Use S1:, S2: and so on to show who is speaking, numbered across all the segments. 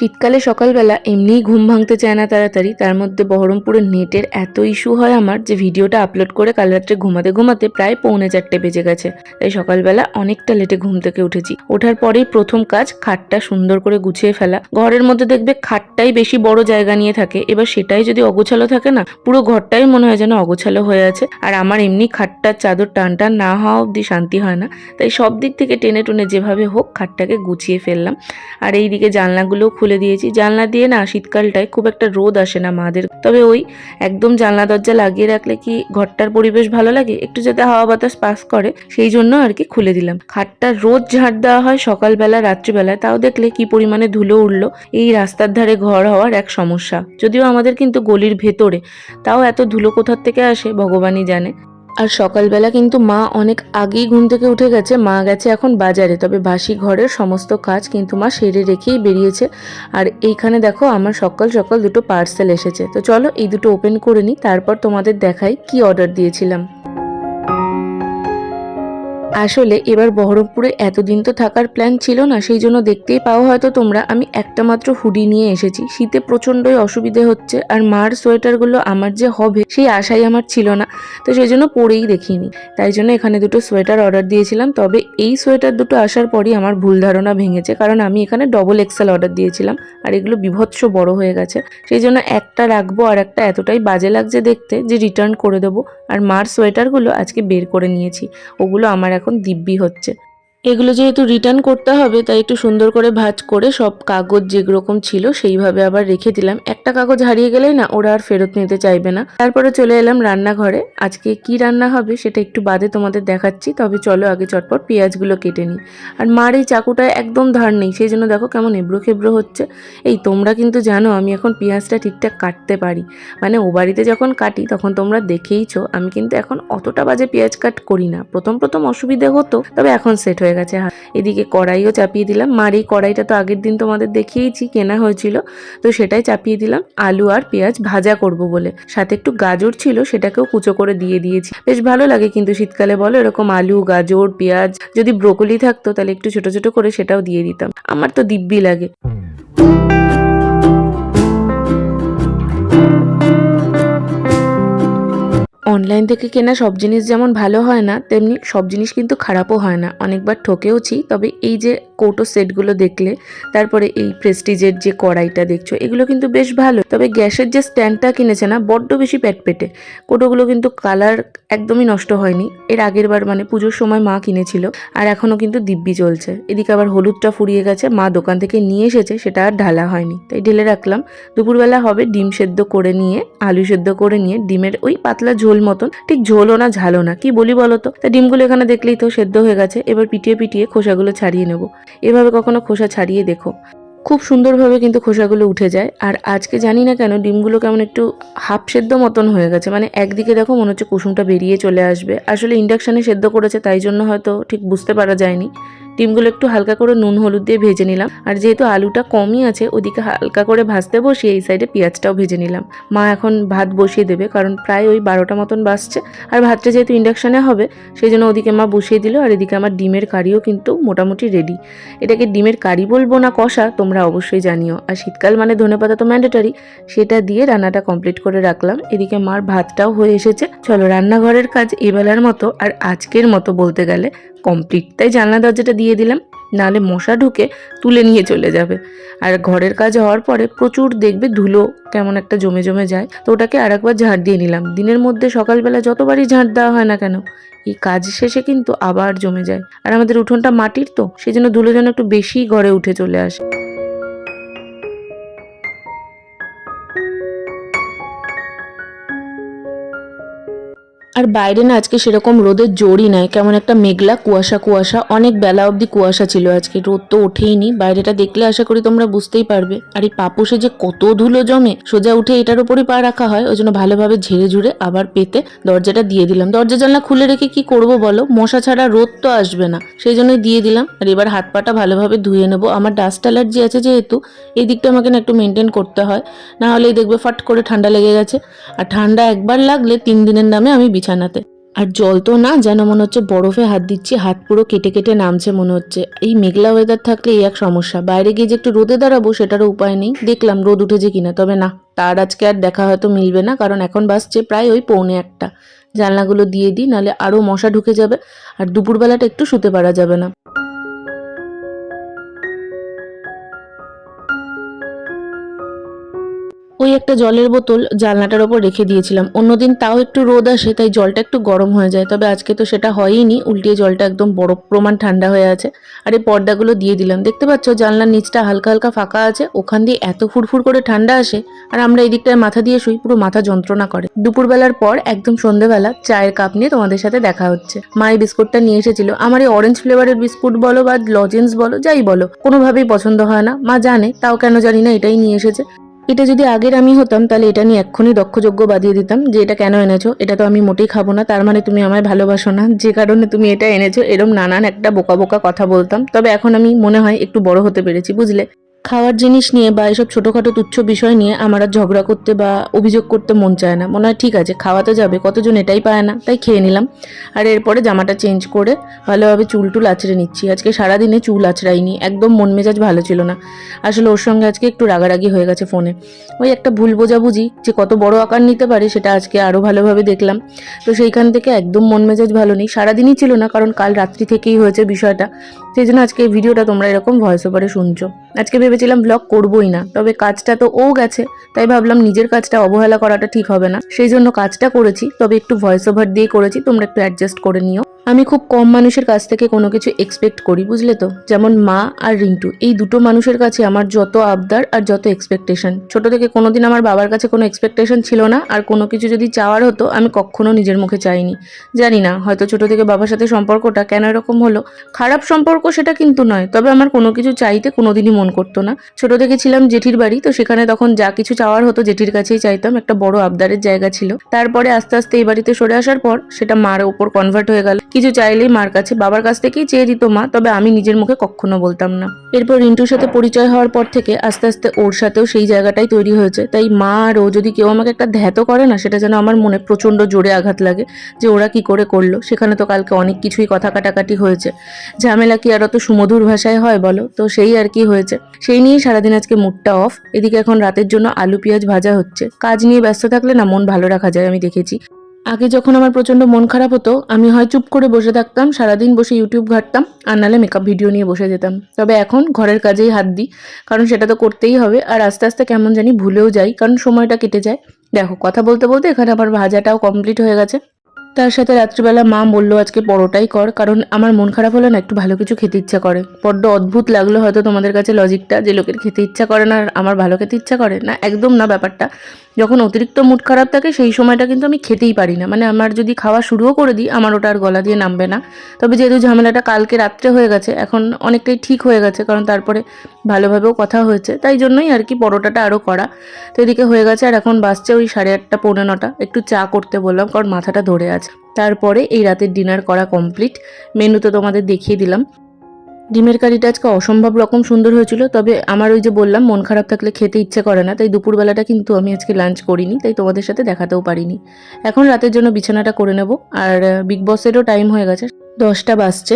S1: শীতকালে সকালবেলা এমনিই ঘুম ভাঙতে চায় না তাড়াতাড়ি, তার মধ্যে বহরমপুরের নেটের এত ইস্যু হয় আমার যে ভিডিওটা আপলোড করে কাল রাত্রে ঘুমাতে ঘুমাতে প্রায় 3:45 বেজে গেছে। তাই সকালবেলা অনেকটা লেটে ঘুম থেকে উঠেছি। ওঠার পরেই প্রথম কাজ খাটটা সুন্দর করে গুছিয়ে ফেলা। ঘরের মধ্যে দেখবে খাটটাই বেশি বড় জায়গা নিয়ে থাকে, এবার সেটাই যদি অগোছালো থাকে না, পুরো ঘরটাই মনে হয় যেন অগোছালো হয়ে আছে। আর আমার এমনি খাটটার চাদর টান টান না হওয়া অবধি শান্তি হয় না, তাই সব দিক থেকে টেনে টুনে যেভাবে হোক খাটটাকে গুছিয়ে ফেললাম। আর এইদিকে জানলাগুলো খুলে দিয়েছি। জানলা দিয়ে না শীতকালটায় খুব একটা রোদ আসে না মাদের, তবে ওই একদম জানলা দরজা লাগিয়ে রাখলে কি ঘরটার পরিবেশ ভালো লাগে, একটু যাতে হাওয়া বাতাস পাস করে, সেই জন্য আর কি খুলে দিলাম। খাটটা রোজ ঝাড় দেওয়া হয় সকালবেলা রাত্রিবেলায়, তাও দেখলে কি পরিমাণে ধুলো উঠলো। এই রাস্তার ধারে ঘর হওয়ার এক সমস্যা, যদিও আমাদের কিন্তু গলির ভেতরে, তাও এত ধুলো কোথার থেকে আসে ভগবানই জানে। আর সকালবেলা কিন্তু মা অনেক আগেই ঘুম থেকে উঠে গেছে, মা গেছে এখন বাজারে, তবে বাসি ঘরের সমস্ত কাজ কিন্তু মা সেরে রেখেই বেরিয়েছে। আর এইখানে দেখো আমার সকাল সকাল দুটো পার্সেল এসেছে, তো চলো এই দুটো ওপেন করে নিই, তারপর তোমাদের দেখাই কি অর্ডার দিয়েছিলাম। আসলে এবার বহরমপুরে এতদিন তো থাকার প্ল্যান ছিল না, সেই জন্য দেখতেই পাও হয়তো তোমরা আমি একটা মাত্র হুডি নিয়ে এসেছি। শীতে প্রচণ্ডই অসুবিধে হচ্ছে, আর মার সোয়েটারগুলো আমার যে হবে সেই আশাই আমার ছিল না, তো সেই জন্য পরেই দেখিনি। তাই জন্য এখানে দুটো সোয়েটার অর্ডার দিয়েছিলাম, তবে এই সোয়েটার দুটো আসার পরই আমার ভুল ধারণা ভেঙেছে, কারণ আমি এখানে ডবল এক্সেল অর্ডার দিয়েছিলাম আর এগুলো বিভৎস বড় হয়ে গেছে। সেই জন্য একটা রাখবো আর একটা এতটাই বাজে লাগছে দেখতে যে রিটার্ন করে দেবো। আর মার সোয়েটারগুলো আজকে বের করে নিয়েছি, ওগুলো আমার এখন দিব্যি হচ্ছে। এগুলো যেহেতু রিটার্ন করতে হবে তাই একটু সুন্দর করে ভাঁজ করে সব কাগজ যেরকম ছিল সেইভাবে আবার রেখে দিলাম। একটা কাগজ হারিয়ে গেলেই না ওরা আর ফেরত নিতে চাইবে না। তারপরে চলে এলাম রান্নাঘরে। আজকে কি রান্না হবে সেটা একটু বাদে তোমাদের দেখাচ্ছি, তবে চলো আগে চটপট পেঁয়াজগুলো কেটে নিই। আর মার এই চাকুটা একদম ধার নেই, সেই জন্য দেখো কেমন এবড়ো খেবড়ো হচ্ছে। এই তোমরা কিন্তু জানো আমি এখন পেঁয়াজটা ঠিকঠাক কাটতে পারি, মানে ও বাড়িতে যখন কাটি তখন তোমরা দেখেইছো আমি কিন্তু এখন অতটা বাজে পেঁয়াজ কাট করি না। প্রথম প্রথম অসুবিধে হতো, তবে এখন সেট হয়ে গেছে। এদিকে কড়াইও চাপিয়ে দিলাম। মার এই কড়াইটা তো আগের দিন তোমাদের দেখিয়েছি কেনা হয়েছিল, তো সেটাই চাপিয়ে দিলাম আলু আর পেঁয়াজ ভাজা করব বলে। সাথে একটু গাজর ছিল, সেটাকেও কুচো করে দিয়ে দিয়েছি। বেশ ভালো লাগে কিন্তু শীতকালে বলো এরকম আলু গাজর পেঁয়াজ। যদি ব্রোকলি থাকতো তাহলে একটু ছোট ছোট করে সেটাও দিয়ে দিতাম, আমার তো দিব্যি লাগে। অনলাইন থেকে কেনা সব জিনিস যেমন ভালো হয় না, তেমনি সব জিনিস কিন্তু খারাপও হয় না। অনেকবার ঠকেওছি, তবে এই যে কৌটো সেটগুলো দেখলে, তারপরে এই প্রেস্টিজের যে কড়াইটা দেখছো, এগুলো কিন্তু বেশ ভালো। তবে গ্যাসের যে স্ট্যান্ডটা কিনেছে না বড্ড বেশি পেটে। কৌটোগুলো কিন্তু কালার একদমই নষ্ট হয়নি, এর আগের বার মানে পুজোর সময় মা কিনেছিল, আর এখনো কিন্তু দিব্যি চলছে। এদিকে আবার হলুদটা ফুরিয়ে গেছে, মা দোকান থেকে নিয়ে এসেছে, সেটা আর ঢালা হয়নি, তাই ঢেলে রাখলাম। দুপুরবেলা হবে ডিম সেদ্ধ করে নিয়ে, আলু সেদ্ধ করে নিয়ে, ডিমের ওই পাতলা ঝোল মতন, ঠিক ঝোলও না ঝালও না, কি বলি বলো তো। তা ডিমগুলো এখানে দেখলেই তো সেদ্ধ হয়ে গেছে, এবার পিটিয়ে পিটিয়ে খোসাগুলো ছাড়িয়ে নেব। এভাবে কখনো খোসা ছাড়িয়ে দেখো, খুব সুন্দরভাবে কিন্তু খোসাগুলো উঠে যায়। আর আজকে জানি না কেন ডিমগুলো কেমন একটু হাফ সেদ্ধ মতন হয়ে গেছে, মানে একদিকে দেখো মনে হচ্ছে কুসুমটা বেরিয়ে চলে আসবে। আসলে ইন্ডাকশানে সেদ্ধ করেছে তাই জন্য হয়তো ঠিক বুঝতে পারা যায়নি। ডিমগুলো একটু হালকা করে নুন হলুদ দিয়ে ভেজে নিলাম, আর যেহেতু আলুটা কমই আছে ওদিকে হালকা করে ভাজতে বসিয়ে এই সাইডে পেঁয়াজটাও ভেজে নিলাম। মা এখন ভাত বসিয়ে দেবে, কারণ প্রায় ওই 12টা মতন বাজছে, আর ভাতটা যেহেতু ইন্ডাকশানে হবে সেই জন্য ওদিকে মা বসিয়ে দিল। আর এদিকে আমার ডিমের কারিও কিন্তু মোটামুটি রেডি। এটাকে ডিমের কারি বলবো না কষা তোমরা অবশ্যই জানিও, আর শীতকাল মানে ধনেপাতা তো ম্যান্ডেটরি, সেটা দিয়ে রান্নাটা কমপ্লিট করে রাখলাম। এদিকে মার ভাতটাও হয়ে এসেছে। চলো রান্নাঘরের কাজ এবেলার মতো আর আজকের মতো বলতে গেলে কমপ্লিট, তাই জানলা দরজাটা দিয়ে দিলাম, নাহলে মশা ঢুকে তুলে নিয়ে চলে যাবে। আর ঘরের কাজ হওয়ার পরে প্রচুর দেখবে ধুলো কেমন একটা জমে জমে যায়, তো ওটাকে আর একবার ঝাড় দিয়ে নিলাম। দিনের মধ্যে সকালবেলা যতবারই ঝাড় দেওয়া হয় না কেন, এই কাজ শেষে কিন্তু আবার জমে যায়। আর আমাদের উঠোনটা মাটির, তো সেই জন্য ধুলো যেন একটু বেশি ঘরে উঠে চলে আসে। আর বাইরে না আজকে সেরকম রোদের জোরই নাই, কেমন একটা মেঘলা কুয়াশা কুয়াশা, অনেক বেলা অবধি কুয়াশা ছিল আজকে, রোদ তো ওঠেইনি। বাইরেটা দেখলে আশা করি তোমরা বুঝতেই পারবে। আর এই পাপোশে যে কত ধুলো জমে, সোজা উঠে এটার উপরই পা রাখা হয়, ওই জন্য ভালোভাবে ঝেড়ে ঝুড়ে আবার পেতে দরজাটা দিয়ে দিলাম। দরজা জানলা খুলে রেখে কি করব বলো, মশা ছাড়া রোদ তো আসবে না, সেই জন্যই দিয়ে দিলাম। আর এবার হাত পাটা ভালোভাবে ধুয়ে নেবো। আমার ডাস্ট অ্যালার্জি আছে যেহেতু, এই দিকটা আমাকে না একটু মেনটেন করতে হয়, না হলেই দেখবে ফাট করে ঠান্ডা লেগে গেছে। আর ঠান্ডা একবার লাগলে 3 দিনের নামে আমি বিছানাতে। আর জল তো না, যেন মনে হচ্ছে বরফে হাত দিচ্ছি, হাত পুরো কেটে কেটে নামছে মনে হচ্ছে। এই মেঘলা ওয়েদার থাকলে এই এক সমস্যা, বাইরে গিয়ে যে একটু রোদে দাঁড়াবো সেটারও উপায় নেই। দেখলাম রোদ উঠেছে কিনা, তবে না, তার আজকে আর দেখা হয়তো মিলবে না, কারণ এখন বাজছে প্রায় ওই 1:45। জানলাগুলো দিয়ে দিই, নাহলে আরও মশা ঢুকে যাবে, আর দুপুরবেলাটা একটু শুতে পারা যাবে না। ওই একটা জলের বোতল জানলাটার ওপর রেখে দিয়েছিলাম, অন্যদিন তাও একটু রোদ আসে তাই জলটা একটু গরম হয়ে যায়, তবে আজকে তো সেটা হয়ইনি, উল্টিয়ে জলটা একদম বরফ প্রমাণ ঠান্ডা হয়ে আছে। আর এই পর্দাগুলো দিয়ে দিলাম, দেখতে পাচ্ছ জানলার নিচটা হালকা হালকা ফাঁকা আছে, ওখান দিয়ে এত ফুরফুর করে ঠান্ডা আসে। আর আমরা এই দিকটায় মাথা দিয়ে শুই, পুরো মাথা যন্ত্রণা করে। দুপুরবেলার পর একদম সন্ধ্যেবেলা চায়ের কাপ নিয়ে তোমাদের সাথে দেখা হচ্ছে। মা এই বিস্কুটটা নিয়ে এসেছিল, আমার এই অরেঞ্জ ফ্লেভারের বিস্কুট বলো বা লজেন্স বলো, যাই বলো, কোনোভাবেই পছন্দ হয় না। মা জানে, তাও কেন জানি না এটাই নিয়ে এসেছে। এটা যদি আগের আমি হতাম তাহলে এটা নিয়ে এক্ষুনি দক্ষযজ্ঞ বাদিয়ে দিতাম যে এটা কেন এনেছো, এটা তো আমি মোটেই খাবো না, তার মানে তুমি আমায় ভালোবাসো না, যে কারণে তুমি এটা এনেছো, এরম নানান একটা বোকা বোকা কথা বলতাম। তবে এখন আমি মনে হয় একটু বড় হতে পেরেছি, বুঝলে। খাওয়ার জিনিস নিয়ে বা এসব ছোটোখাটো তুচ্ছ বিষয় নিয়ে আমার আর ঝগড়া করতে বা অভিযোগ করতে মন চায় না। মনে হয় ঠিক আছে, খাওয়াতে যাবে, কতজন এটাই পায় না, তাই খেয়ে নিলাম। আর এরপরে জামাটা চেঞ্জ করে ভালোভাবে চুল টুল আঁচড়ে নিচ্ছি। আজকে সারাদিনে চুল আঁচড়াইনি, একদম মন মেজাজ ভালো ছিল না। আসলে ওর সঙ্গে আজকে একটু রাগারাগি হয়ে গেছে ফোনে। ওই একটা ভুল বোঝাবুঝি যে কত বড় আকার নিতে পারে সেটা আজকে আরও ভালোভাবে দেখলাম। তো সেইখান থেকে একদম মন মেজাজ ভালো নেই, সারাদিনই ছিল না, কারণ কাল রাত্রি থেকেই হয়েছে বিষয়টা। সেই জন্য আজকে এই ভিডিওটা তোমরা এরকম ভয়েস ওভারে শুনছো। আজকে ভেবেছিলাম ব্লগ করবোই না, তবে কাজটা তো ও গেছে, তাই ভাবলাম নিজের কাজটা অবহেলা করাটা ঠিক হবে না, সেই জন্য কাজটা করেছি, তবে একটু ভয়েস ওভার দিয়ে করেছি, তোমরা একটু অ্যাডজাস্ট করে নিও। আমি খুব কম মানুষের কাছ থেকে কোনো কিছু এক্সপেক্ট করি, বুঝলে তো, যেমন মা আর রিন্টু, এই দুটো মানুষের কাছে আমার যত আবদার আর যত এক্সপেকটেশন। ছোট থেকে কোনোদিন আমার বাবার কাছে কোনো এক্সপেকটেশন ছিল না, আর কোনো কিছু যদি চাওয়ার হতো আমি কখনো নিজের মুখে চাইনি। জানি না, হয়তো ছোট থেকে বাবার সাথে সম্পর্কটা কেন এরকম হলো, খারাপ সম্পর্ক সেটা কিন্তু নয়, তবে আমার কোনো কিছু চাইতে কোনোদিনই মন করতো না। ছোট থেকে ছিলাম জেঠির বাড়ি, তো সেখানে তখন যা কিছু চাওয়ার হতো জেঠির কাছেই চাইতাম, একটা বড় আবদারের জায়গা ছিল। তারপরে আস্তে আস্তে এই বাড়িতে সরে আসার পর সেটা মার ওপর কনভার্ট হয়ে গেল, কিছু চাইলেই মার কাছে, বাবার কাছ থেকেই চেয়ে দিত মা, তবে আমি নিজের মুখে কখনো বলতাম না। এরপর রিন্টুর সাথে পরিচয় হওয়ার পর থেকে আস্তে আস্তে ওর সাথেও সেই জায়গাটাই তৈরি হয়েছে, তাই মা আর ও যদি কেউ আমাকে একটা ধ্যাতও করে না, সেটা যেন আমার মনে প্রচন্ড জোরে আঘাত লাগে, যে ওরা কি করে করলো। সেখানে তো কালকে অনেক কিছুই কথা কাটাকাটি হয়েছে, ঝামেলা কি আর অত সুমধুর ভাষায় হয় বলো, তো সেই আর কি হয়েছে, সেই নিয়েই সারাদিন আজকে মুডটা অফ। এদিকে এখন রাতের জন্য আলু পেঁয়াজ ভাজা হচ্ছে। কাজ নিয়ে ব্যস্ত থাকলে না মন ভালো রাখা যায়, আমি দেখেছি। আগে যখন আমার প্রচন্ড মন খারাপ হতো, আমি হয় চুপ করে বসে থাকতাম, সারাদিন বসে ইউটিউব ঘাঁটতাম, আর নাহলে মেকআপ ভিডিও নিয়ে বসে যেতাম। তবে এখন ঘরের কাজেই হাত দিই, কারণ সেটা তো করতেই হবে, আর আস্তে আস্তে কেমন জানি ভুলেও যাই, কারণ সময়টা কেটে যায়। দেখো, কথা বলতে বলতে এখানে আমার ভাজাটাও কমপ্লিট হয়ে গেছে। তার সাথে রাত্রিবেলা মা বললো আজকে পরোটাই কর, কারণ আমার মন খারাপ হলে না একটু ভালো কিছু খেতে ইচ্ছা করে। বড্ড অদ্ভুত লাগলো হয়তো তোমাদের কাছে লজিকটা, যে লোকের খেতে ইচ্ছা করে না আর আমার ভালো খেতে ইচ্ছা করে না, একদম না ব্যাপারটা। যখন অতিরিক্ত মুড খারাপ থাকে সেই সময়টা কিন্তু আমি খেতেই পারি না, মানে আমার যদি খাওয়া শুরুও করে দিই আমার ওটা আর গলা দিয়ে নামবে না। তবে যেহেতু ঝামেলাটা কালকে রাত্রে হয়ে গেছে, এখন অনেকটাই ঠিক হয়ে গেছে, কারণ তারপরে ভালোভাবেও কথা হয়েছে, তাই জন্যই আর কি পরোটাটা আরও করা। তো এদিকে হয়ে গেছে, আর এখন বাজছে ওই 8:30 9:45, একটু চা করতে বললাম, কারণ মাথাটা ধরে আছে। তারপরে এই রাতের ডিনার করা কমপ্লিট। মেনু তো তোমাদের দেখিয়ে দিলাম। ডিমের কারিটা আজকে অসম্ভব রকম সুন্দর হয়েছিল, তবে আমার ওই যে বললাম মন খারাপ থাকলে খেতে ইচ্ছে করে না, তাই দুপুরবেলাটা কিন্তু আমি আজকে লাঞ্চ করিনি, তাই তোমাদের সাথে দেখাতেও পারিনি। এখন রাতের জন্য বিছানাটা করে নেব, আর বিগ বসেরও টাইম হয়ে গেছে, 10টা বাজছে,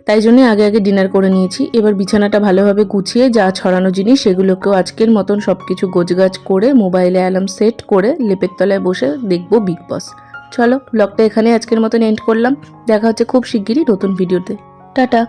S1: তাই জন্যই আগে আগে ডিনার করে নিয়েছি। এবার বিছানাটা ভালোভাবে গুছিয়ে যা ছড়ানো জিনিস সেগুলোকেও আজকের মতন সব কিছু গোছগাছ করে মোবাইলে অ্যালার্ম সেট করে লেপের তলায় বসে দেখবো বিগ বস। চলো, ব্লগটা এখানে আজকের মতন এন্ড করলাম, দেখা হচ্ছে খুব শিগগিরই নতুন ভিডিওতে। টাটা।